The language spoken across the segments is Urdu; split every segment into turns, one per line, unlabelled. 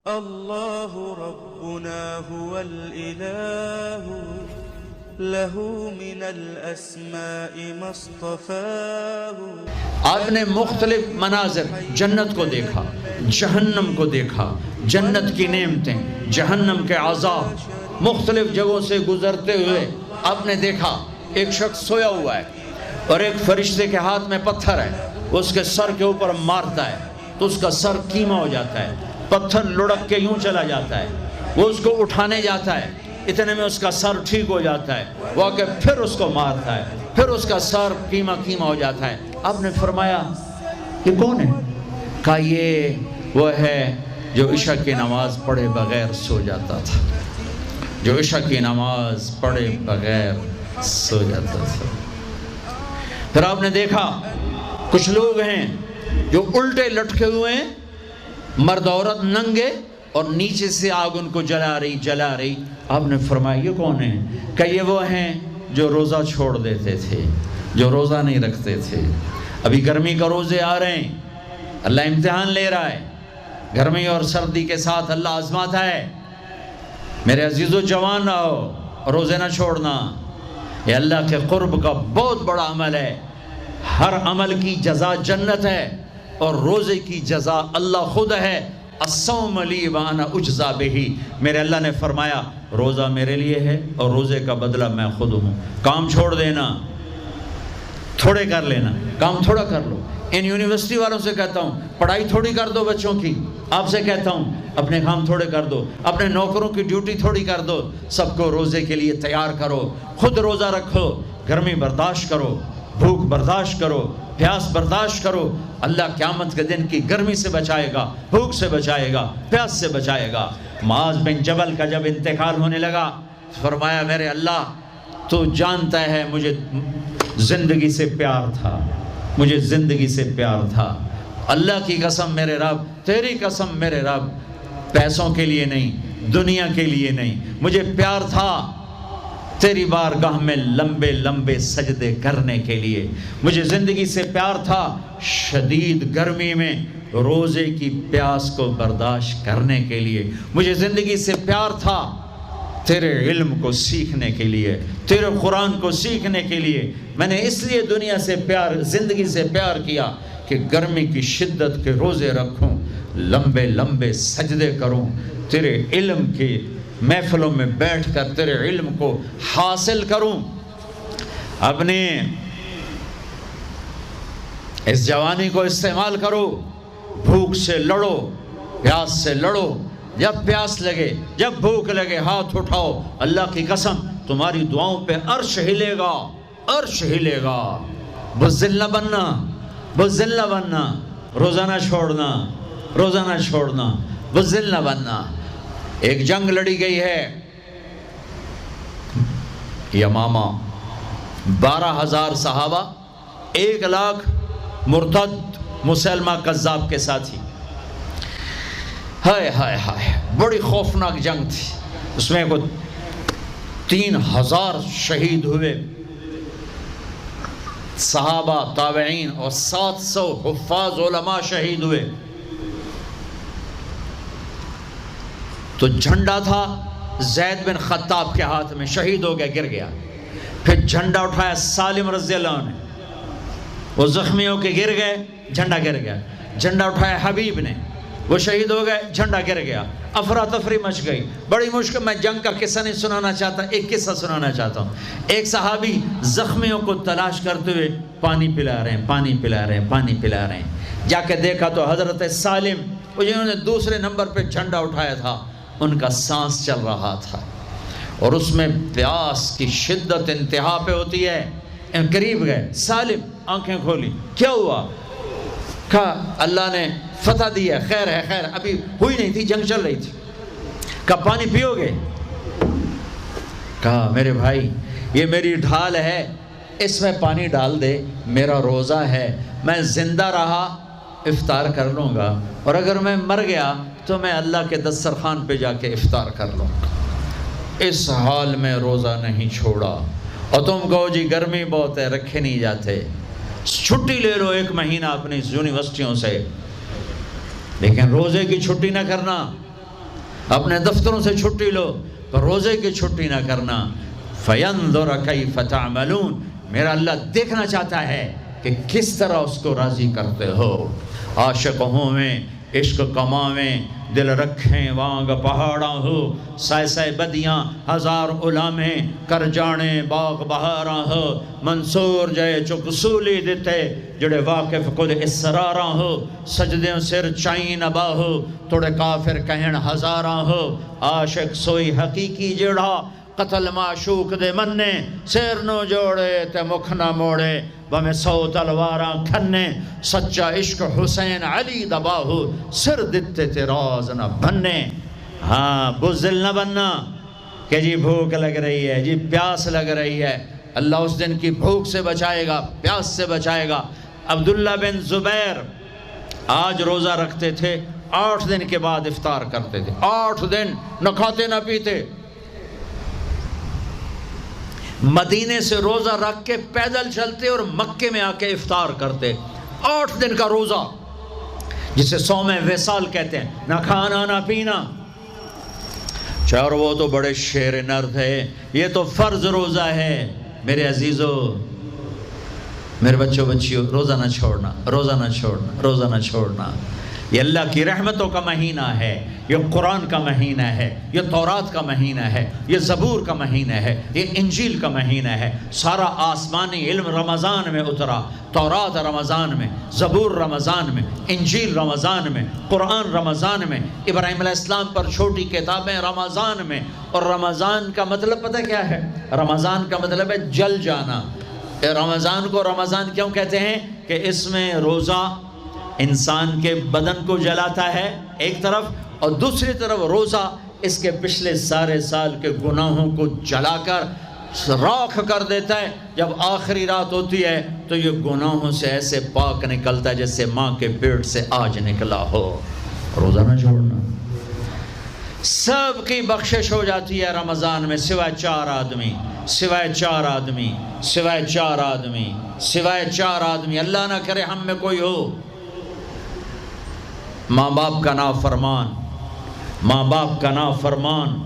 اللہ ربنا هو الإله له من الأسماء ما اصطفاه۔
آپ نے مختلف مناظر، جنت کو دیکھا، جہنم کو دیکھا، جنت کی نعمتیں، جہنم کے عذاب، مختلف جگہوں سے گزرتے ہوئے آپ نے دیکھا ایک شخص سویا ہوا ہے اور ایک فرشتے کے ہاتھ میں پتھر ہے، اس کے سر کے اوپر مارتا ہے تو اس کا سر کیما ہو جاتا ہے، پتھر لڑک کے یوں چلا جاتا ہے، وہ اس کو اٹھانے جاتا ہے، اتنے میں اس کا سر ٹھیک ہو جاتا ہے، وہ آ کے پھر اس کو مارتا ہے، پھر اس کا سر کیما ہو جاتا ہے۔ آپ نے فرمایا یہ کون ہے؟ کہا یہ وہ ہے جو عشاء کی نماز پڑھے بغیر سو جاتا تھا، جو عشاء کی نماز پڑھے بغیر سو جاتا تھا۔ پھر آپ نے دیکھا کچھ لوگ ہیں جو الٹے لٹکے ہوئے ہیں، مرد عورت ننگے، اور نیچے سے آگ ان کو جلا رہی۔ آپ نے فرمایا یہ کون ہیں؟ کہ یہ وہ ہیں جو روزہ چھوڑ دیتے تھے، جو روزہ نہیں رکھتے تھے۔ ابھی گرمی کا روزے آ رہے ہیں، اللہ امتحان لے رہا ہے، گرمی اور سردی کے ساتھ اللہ آزماتا ہے۔ میرے عزیزو جوان رہو، روزے نہ چھوڑنا، یہ اللہ کے قرب کا بہت بڑا عمل ہے۔ ہر عمل کی جزا جنت ہے اور روزے کی جزا اللہ خود ہے۔ الصوم لی وانا اجزا بہ، میرے اللہ نے فرمایا روزہ میرے لیے ہے اور روزے کا بدلہ میں خود ہوں۔ کام چھوڑ دینا، تھوڑے کر لینا، کام تھوڑا کر لو۔ ان یونیورسٹی والوں سے کہتا ہوں پڑھائی تھوڑی کر دو بچوں کی، آپ سے کہتا ہوں اپنے کام تھوڑے کر دو، اپنے نوکروں کی ڈیوٹی تھوڑی کر دو، سب کو روزے کے لیے تیار کرو، خود روزہ رکھو، گرمی برداشت کرو، بھوک برداشت کرو، پیاس برداشت کرو۔ اللہ قیامت کے دن کی گرمی سے بچائے گا، بھوک سے بچائے گا، پیاس سے بچائے گا۔ معاذ بن جبل کا جب انتقال ہونے لگا فرمایا میرے اللہ تو جانتا ہے مجھے زندگی سے پیار تھا، مجھے زندگی سے پیار تھا، اللہ کی قسم میرے رب، تیری قسم میرے رب، پیسوں کے لیے نہیں، دنیا کے لیے نہیں، مجھے پیار تھا تیری بارگاہ میں لمبے لمبے سجدے کرنے کے لیے، مجھے زندگی سے پیار تھا شدید گرمی میں روزے کی پیاس کو برداشت کرنے کے لیے، مجھے زندگی سے پیار تھا تیرے علم کو سیکھنے کے لیے، تیرے قرآن کو سیکھنے کے لیے۔ میں نے اس لیے دنیا سے پیار، زندگی سے پیار کیا کہ گرمی کی شدت کے روزے رکھوں، لمبے لمبے سجدے کروں، تیرے علم کی محفلوں میں بیٹھ کر تیرے علم کو حاصل کروں۔ اپنے اس جوانی کو استعمال کرو، بھوک سے لڑو، پیاس سے لڑو، جب پیاس لگے، جب بھوک لگے ہاتھ اٹھاؤ، اللہ کی قسم تمہاری دعاؤں پہ عرش ہلے گا، عرش ہلے گا۔ بزدل نہ بننا، بزدل نہ بننا، روزہ نہ چھوڑنا، روزہ نہ چھوڑنا، بزدل نہ بننا۔ ایک جنگ لڑی گئی ہے یمامہ، 12,000 صحابہ، 1,00,000 مرتد مسلمہ کذاب کے ساتھی۔ ہائے ہائے ہائے، بڑی خوفناک جنگ تھی، اس میں کو 3,000 شہید ہوئے، صحابہ، تابعین اور 700 حفاظ علماء شہید ہوئے۔ تو جھنڈا تھا زید بن خطاب کے ہاتھ میں، شہید ہو گیا، گر گیا۔ پھر جھنڈا اٹھایا سالم رضی اللہ عنہ نے، وہ زخمی ہو کے گر گئے، جھنڈا گر گیا۔ جھنڈا اٹھایا حبیب نے، وہ شہید ہو گئے، جھنڈا گر گیا۔ افراتفری مچ گئی، بڑی مشکل۔ میں جنگ کا قصہ نہیں سنانا چاہتا، ایک قصہ سنانا چاہتا ہوں۔ ایک صحابی زخمیوں کو تلاش کرتے ہوئے پانی پلا رہے ہیں، پانی پلا رہے ہیں، پانی پلا رہے ہیں۔ جا کے دیکھا تو حضرت سالم، جنہوں نے دوسرے نمبر پہ جھنڈا اٹھایا تھا، ان کا سانس چل رہا تھا اور اس میں پیاس کی شدت انتہا پہ ہوتی ہے۔ قریب گئے، سالم آنکھیں کھولی، کیا ہوا؟ کہا اللہ نے فتح دی ہے، خیر ہے، خیر ابھی ہوئی نہیں تھی، جنگ چل رہی تھی۔ کہا پانی پیو گے؟ کہا میرے بھائی یہ میری ڈھال ہے، اس میں پانی ڈال دے، میرا روزہ ہے، میں زندہ رہا افطار کر لوں گا، اور اگر میں مر گیا تو میں اللہ کے دسترخوان پہ جا کے افطار کر لوں گا۔ اس حال میں روزہ نہیں چھوڑا، اور تم کہو جی گرمی بہت ہے، رکھے نہیں جاتے، چھٹی لے لو 1 مہینہ اپنی یونیورسٹیوں سے، لیکن روزے کی چھٹی نہ کرنا، اپنے دفتروں سے چھٹی لو پر روزے کی چھٹی نہ کرنا. فَيَنْظُرَ كَيْفَ تَعْمَلُونَ. میرا اللہ دیکھنا چاہتا ہے کہ کس طرح اس کو راضی کرتے ہو. عاشق ہوویں عشق کماویں دل رکھیں وانگ پہاڑاں ہو. سائے سائے بدیاں ہزار علامیں کر جانے باغ بہاراں ہو. منصور جائے چک سولی دیتے جڑے واقف خود اسراراں ہو. سجدیں سر چائیں نبا ہو توڑے کافر کہن ہزاراں ہو. عاشق سوئی حقیقی جڑا قتل معشوق دے مننے. سیر نو جوڑے تے مکھ نہ موڑے بمیں 100 تلواراں کھنے. سچا عشق حسین علی دباہو سر دتے تے راز نہ بننے. ہاں بزدل نہ بننا کہ جی بھوک لگ رہی ہے جی پیاس لگ رہی ہے. اللہ اس دن کی بھوک سے بچائے گا پیاس سے بچائے گا. عبداللہ بن زبیر آج روزہ رکھتے تھے 8 دن کے بعد افطار کرتے تھے. 8 دن نہ کھاتے نہ پیتے. مدینے سے روزہ رکھ کے پیدل چلتے اور مکے میں آ کے افطار کرتے. 8 دن کا روزہ جسے صوم وصال کہتے ہیں. نہ کھانا نہ پینا. اور وہ تو بڑے شیر نرد ہے. یہ تو فرض روزہ ہے. میرے عزیزو میرے بچوں بچیوں روزہ نہ چھوڑنا روزہ نہ چھوڑنا روزہ نہ چھوڑنا. یہ اللہ کی رحمتوں کا مہینہ ہے. یہ قرآن کا مہینہ ہے. یہ تورات کا مہینہ ہے. یہ زبور کا مہینہ ہے. یہ انجیل کا مہینہ ہے. سارا آسمانی علم رمضان میں اترا. تورات رمضان میں, زبور رمضان میں, انجیل رمضان میں, قرآن رمضان میں, ابراہیم علیہ السلام پر چھوٹی کتابیں رمضان میں. اور رمضان کا مطلب پتہ کیا ہے؟ رمضان کا مطلب ہے جل جانا. رمضان کو رمضان کیوں کہتے ہیں؟ کہ اس میں روزہ انسان کے بدن کو جلاتا ہے ایک طرف, اور دوسری طرف روزہ اس کے پچھلے سارے سال کے گناہوں کو جلا کر راکھ کر دیتا ہے. جب آخری رات ہوتی ہے تو یہ گناہوں سے ایسے پاک نکلتا ہے جیسے ماں کے پیٹ سے آج نکلا ہو. روزہ نہ چھوڑنا. سب کی بخشش ہو جاتی ہے رمضان میں سوائے 4 آدمی, سوائے 4 آدمی, سوائے 4 آدمی, سوائے 4 آدمی. اللہ نہ کرے ہم میں کوئی ہو. ماں باپ کا نافرمان, ماں باپ کا نافرمان,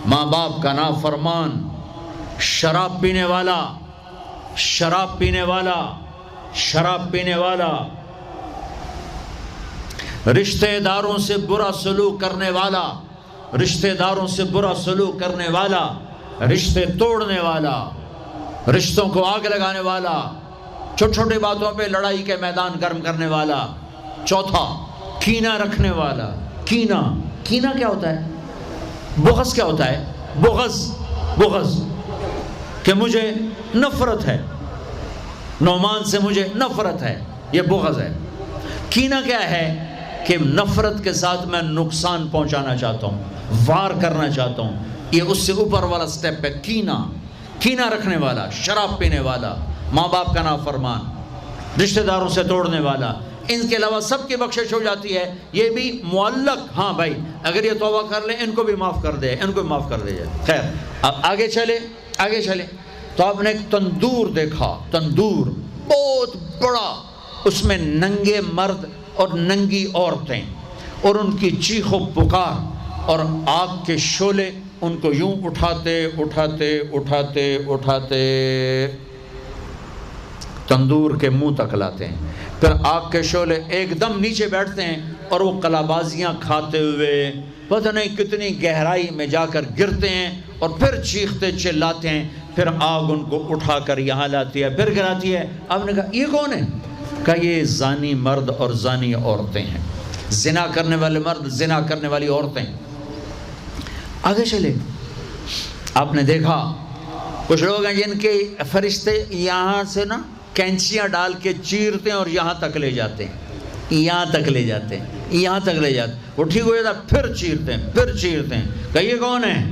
ماں باپ کا نافرمان, شراب پینے والا, شراب پینے والا, شراب پینے والا, رشتہ داروں سے برا سلوک کرنے والا, رشتہ داروں سے برا سلوک کرنے والا, رشتے توڑنے والا, رشتوں کو آگ لگانے والا, چھوٹی چھوٹی باتوں پہ لڑائی کے میدان گرم کرنے والا. چوتھا کینہ رکھنے والا. کینہ, کینہ کیا ہوتا ہے؟ بغض کیا ہوتا ہے؟ بغض, بغض کہ مجھے نفرت ہے, نعمان سے مجھے نفرت ہے, یہ بغض ہے. کینہ کیا ہے؟ کہ نفرت کے ساتھ میں نقصان پہنچانا چاہتا ہوں, وار کرنا چاہتا ہوں. یہ اس سے اوپر والا سٹیپ ہے کینہ. کینہ رکھنے والا, شراب پینے والا, ماں باپ کا نافرمان, رشتہ داروں سے توڑنے والا. ان کے علاوہ سب کی بخشش ہو جاتی ہے. یہ بھی معلق, ہاں بھائی اگر یہ توبہ کر لیں ان کو بھی معاف کر دے, ان کو بھی معاف کر دے جائے. خیر اب آگے چلے, آگے چلے. تو آپ نے ایک تندور دیکھا, تندور بہت بڑا, اس میں ننگے مرد اور ننگی عورتیں اور ان کی چیخ و پکار اور آگ کے شعلے ان کو یوں اٹھاتے اٹھاتے اٹھاتے اٹھاتے تندور کے منہ تک لاتے ہیں. پھر آگ کے شعلے ایک دم نیچے بیٹھتے ہیں اور وہ کلابازیاں کھاتے ہوئے پتہ نہیں کتنی گہرائی میں جا کر گرتے ہیں اور پھر چیختے چلاتے ہیں. پھر آگ ان کو اٹھا کر یہاں لاتی ہے, پھر گراتی ہے. آپ نے کہا یہ کون ہے؟ کہا یہ زانی مرد اور زانی عورتیں ہیں, زنا کرنے والے مرد, زنا کرنے والی عورتیں. آگے چلے. آپ نے دیکھا کچھ لوگ ہیں جن کے فرشتے یہاں سے نا کینچیاں ڈال کے چیرتے ہیں اور یہاں تک لے جاتے ہیں, یہاں تک لے جاتے ہیں, یہاں تک لے جاتے ہیں. وہ ٹھیک ہو جاتا پھر چیرتے ہیں, پھر چیرتے ہیں. کہ یہ کون ہے؟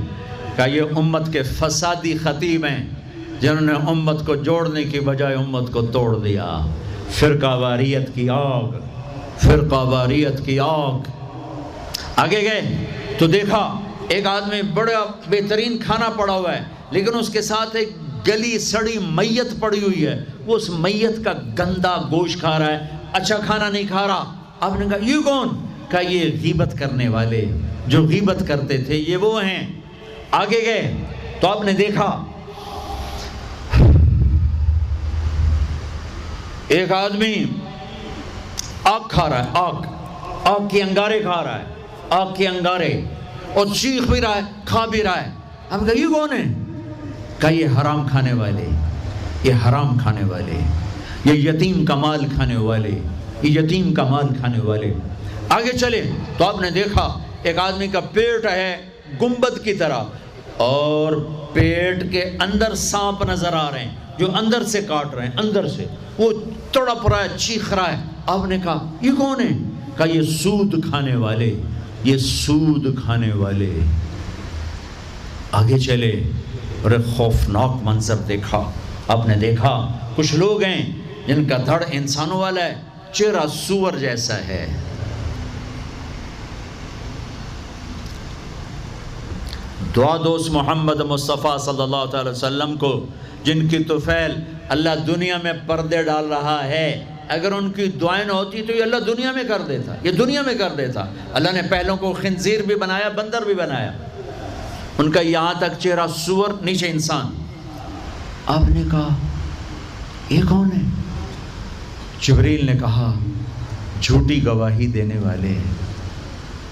کہ یہ امت کے فسادی خطیب ہیں جنہوں نے امت کو جوڑنے کی بجائے امت کو توڑ دیا. فرقہ واریت کی آگ, فرقہ واریت کی آگ. آگے گئے تو دیکھا ایک آدمی بڑا بہترین کھانا پڑا ہوا ہے لیکن اس کے ساتھ ایک گلی سڑی میت پڑی ہوئی ہے. وہ اس میت کا گندا گوشت کھا رہا ہے, اچھا کھانا نہیں کھا رہا. آپ نے کہا یہ کون؟ کہا یہ غیبت کرنے والے جو غیبت کرتے تھے یہ وہ ہیں. آگے گئے تو آپ نے دیکھا ایک آدمی آگ کھا رہا ہے, آگ کے انگارے کھا رہا ہے, آگ کے انگارے, اور چیخ بھی رہا ہے, کھا بھی رہا ہے. ہم کہا یہ کون ہے؟ کہا یہ حرام کھانے والے, یہ حرام کھانے والے, یہ یتیم کا مال کھانے والے, یہ یتیم کا مال کھانے والے. آگے چلے تو آپ نے دیکھا ایک آدمی کا پیٹ ہے گنبد کی طرح, اور پیٹ کے اندر سانپ نظر آ رہے ہیں جو اندر سے کاٹ رہے ہیں, اندر سے وہ تڑپ رہا ہے, چیخ رہا ہے. آپ نے کہا یہ کون ہے؟ کہا یہ سود کھانے والے, یہ سود کھانے والے. آگے چلے اور ایک خوفناک منظر دیکھا. آپ نے دیکھا کچھ لوگ ہیں جن کا دھڑ انسانوں والا ہے, چہرہ سور جیسا ہے. دعا دوست محمد مصطفیٰ صلی اللہ تعالی وسلم کو, جن کی طفیل اللہ دنیا میں پردے ڈال رہا ہے, اگر ان کی دعائیں نہ ہوتی تو یہ اللہ دنیا میں کر دیتا, یہ دنیا میں کر دیتا. اللہ نے پہلوں کو خنزیر بھی بنایا, بندر بھی بنایا, ان کا یہاں تک چہرہ سور, نیچے انسان. آپ نے کہا یہ کون ہے؟ جبریل نے کہا جھوٹی گواہی دینے والے,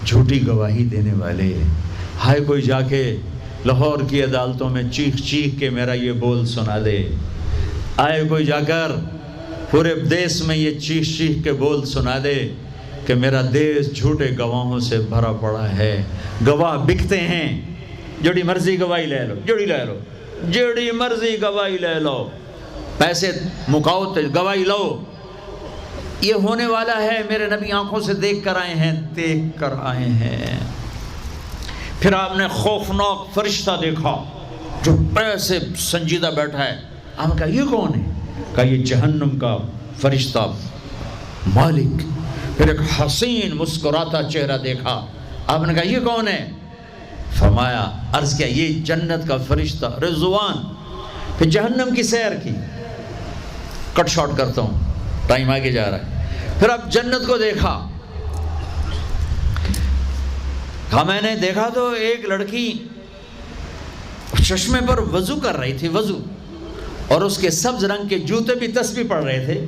جھوٹی گواہی دینے والے. ہائے کوئی جا کے لاہور کی عدالتوں میں چیخ چیخ کے میرا یہ بول سنا دے, آئے کوئی جا کر پورے دیس میں یہ چیخ چیخ کے بول سنا دے کہ میرا دیس جھوٹے گواہوں سے بھرا پڑا ہے. گواہ بکتے ہیں, جڑی مرضی گواہی لے لو, جڑی مرضی گواہی لے لو, پیسے مکاؤ گواہی لو. یہ ہونے والا ہے, میرے نبی آنکھوں سے دیکھ کر آئے ہیں, دیکھ کر آئے ہیں. پھر آپ نے خوفناک فرشتہ دیکھا جو ایسے سنجیدہ بیٹھا ہے. ہم کہا یہ کون ہے؟ کہا یہ جہنم کا فرشتہ مالک. پھر ایک حسین مسکراتا چہرہ دیکھا. آپ نے کہا یہ کون ہے؟ فرمایا, عرض کیا یہ جنت کا فرشتہ رضوان. پھر جہنم کی سیر کی. کٹ شارٹ کرتا ہوں, ٹائم آگے جا رہا ہے. پھر اب جنت کو دیکھا. کہا میں نے دیکھا تو ایک لڑکی چشمے پر وضو کر رہی تھی, وضو, اور اس کے سبز رنگ کے جوتے بھی تسبیح پڑھ رہے تھے,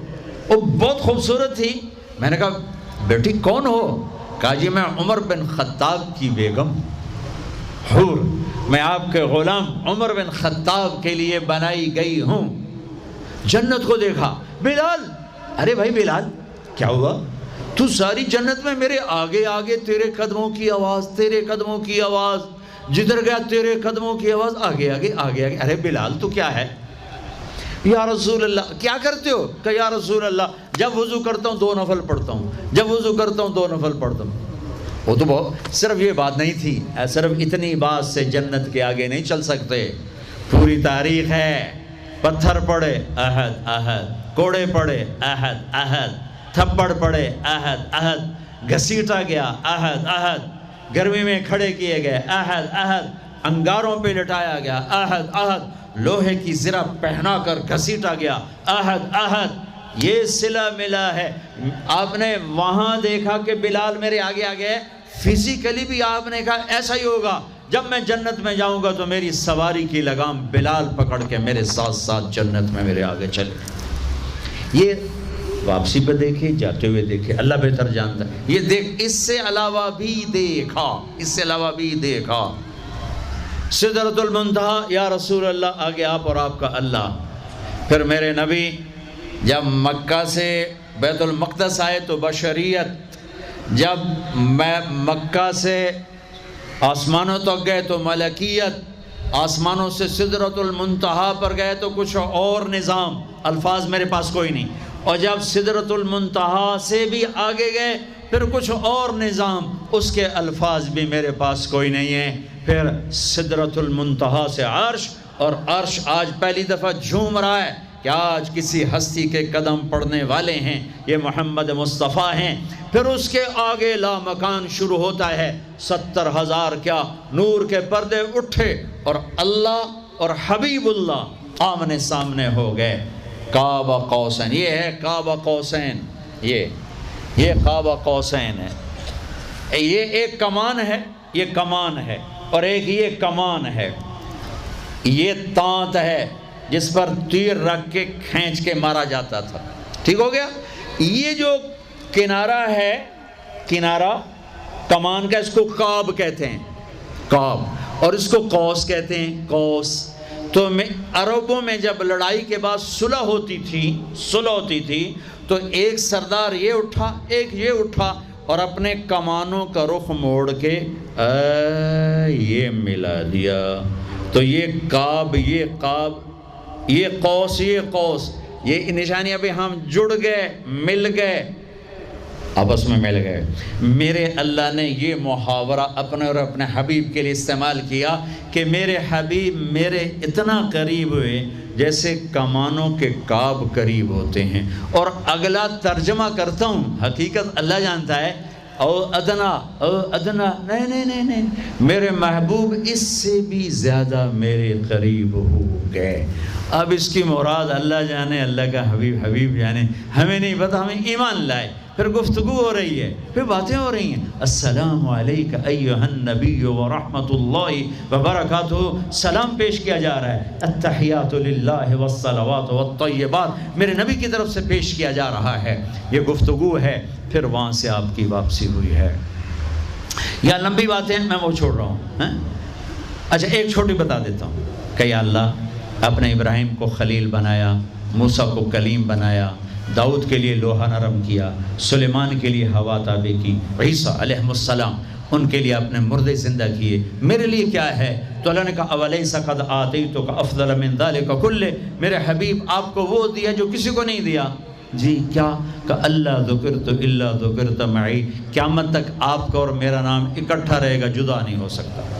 وہ بہت خوبصورت تھی. میں نے کہا بیٹی کون ہو؟ کہا جی میں عمر بن خطاب کی بیگم حور, میں آپ کے غلام عمر بن خطاب کے لیے بنائی گئی ہوں. جنت کو دیکھا. بلال, ارے بھائی بلال کیا ہوا؟ تو ساری جنت میں میرے آگے آگے, تیرے قدموں کی آواز, تیرے قدموں کی آواز, جدھر گیا تیرے قدموں کی آواز, آگے آگے آگے آگے. ارے بلال تو کیا ہے؟ یا رسول اللہ کیا کرتے ہو؟ کہ یا رسول اللہ جب وضو کرتا ہوں 2 نفل پڑھتا ہوں, جب وضو کرتا ہوں 2 نفل پڑھتا ہوں. وہ تو بہت, صرف یہ بات نہیں تھی, صرف اتنی بات سے جنت کے آگے نہیں چل سکتے. پوری تاریخ ہے. پتھر پڑے احد احد, کوڑے پڑے احد احد, تھپڑ پڑے احد احد, گھسیٹا گیا احد احد, گرمی میں کھڑے کیے گئے احد احد, انگاروں پہ لٹایا گیا احد احد, لوہے کی زرہ پہنا کر گھسیٹا گیا احد احد. یہ صلہ ملا ہے. آپ نے وہاں دیکھا کہ بلال میرے آگے آگے ہے, فزیکلی بھی آپ نے کہا ایسا ہی ہوگا. جب میں جنت میں جاؤں گا تو میری سواری کی لگام بلال پکڑ کے میرے ساتھ ساتھ جنت میں میرے آگے چلے. یہ واپسی پہ دیکھے, جاتے ہوئے دیکھے, اللہ بہتر جانتا ہے. یہ دیکھ, اس سے علاوہ بھی دیکھا, اس سے علاوہ بھی دیکھا. سدرۃ المنتہا, یا رسول اللہ آگے آپ اور آپ کا اللہ. پھر میرے نبی جب مکہ سے بیت المقدس آئے تو بشریت, جب میں مکہ سے آسمانوں تک گئے تو ملکیت, آسمانوں سے سدرۃ المنتہا پر گئے تو کچھ اور نظام, الفاظ میرے پاس کوئی نہیں. اور جب سدرۃ المنتہا سے بھی آگے گئے پھر کچھ اور نظام, اس کے الفاظ بھی میرے پاس کوئی نہیں ہے. پھر سدرۃ المنتہا سے عرش, اور عرش آج پہلی دفعہ جھوم رہا ہے کہ آج کسی ہستی کے قدم پڑنے والے ہیں, یہ محمد مصطفیٰ ہیں. پھر اس کے آگے لامکان شروع ہوتا ہے. 70,000 کیا نور کے پردے اٹھے, اور اللہ اور حبیب اللہ آمنے سامنے ہو گئے. قاب قوسین, یہ ہے قاب قوسین, یہ قاب قوسین ہے. یہ ایک کمان ہے، یہ کمان ہے، اور ایک یہ کمان ہے، یہ تانت ہے جس پر تیر رکھ کے کھینچ کے مارا جاتا تھا، ٹھیک ہو گیا۔ یہ جو کنارہ ہے، کنارہ کمان کا، اس کو قاب کہتے ہیں، قاب، اور اس کو قوس کہتے ہیں، قوس۔ تو عربوں میں جب لڑائی کے بعد صلح ہوتی تھی تو ایک سردار یہ اٹھا، ایک یہ اٹھا، اور اپنے کمانوں کا رخ موڑ کے یہ ملا دیا، تو یہ قاب، یہ قاب، یہ قوس، یہ قوس، یہ نشانیاں بھی ہم جڑ گئے، مل گئے، آپس میں مل گئے۔ میرے اللہ نے یہ محاورہ اپنے اور اپنے حبیب کے لیے استعمال کیا کہ میرے حبیب میرے اتنا قریب ہوئے جیسے کمانوں کے قاب قریب ہوتے ہیں۔ اور اگلا ترجمہ کرتا ہوں، حقیقت اللہ جانتا ہے، او ادنا، نہیں، میرے محبوب اس سے بھی زیادہ میرے قریب ہو گئے۔ اب اس کی مراد اللہ جانے، اللہ کا حبیب جانے، ہمیں نہیں پتہ، ہمیں ایمان لائے۔ پھر گفتگو ہو رہی ہے، پھر باتیں ہو رہی ہیں، السلام علیکہ ایھا النبی ورحمۃ اللہ وبرکاتہ، سلام پیش کیا جا رہا ہے، التحیات للہ والصلوات والطیبات، میرے نبی کی طرف سے پیش کیا جا رہا ہے، یہ گفتگو ہے۔ پھر وہاں سے آپ کی واپسی ہوئی ہے۔ یا لمبی باتیں میں وہ چھوڑ رہا ہوں۔ اچھا ایک چھوٹی بتا دیتا ہوں کہ یا اللہ اپنے ابراہیم کو خلیل بنایا، موسیٰ کو کلیم بنایا، داؤد کے لیے لوہا نرم کیا، سلیمان کے لیے ہوا تابع کی، عیسیٰ علیہ السلام ان کے لیے اپنے مردے زندہ کیے، میرے لیے کیا ہے؟ تو اللہ نے کہا اولیس قد آتیتک افضل من ذلک کلہ، میرے حبیب آپ کو وہ دیا جو کسی کو نہیں دیا۔ جی کیا؟ کہ اللہ ذکرت الا ذکرت معی، قیامت تک آپ کا اور میرا نام اکٹھا رہے گا، جدا نہیں ہو سکتا۔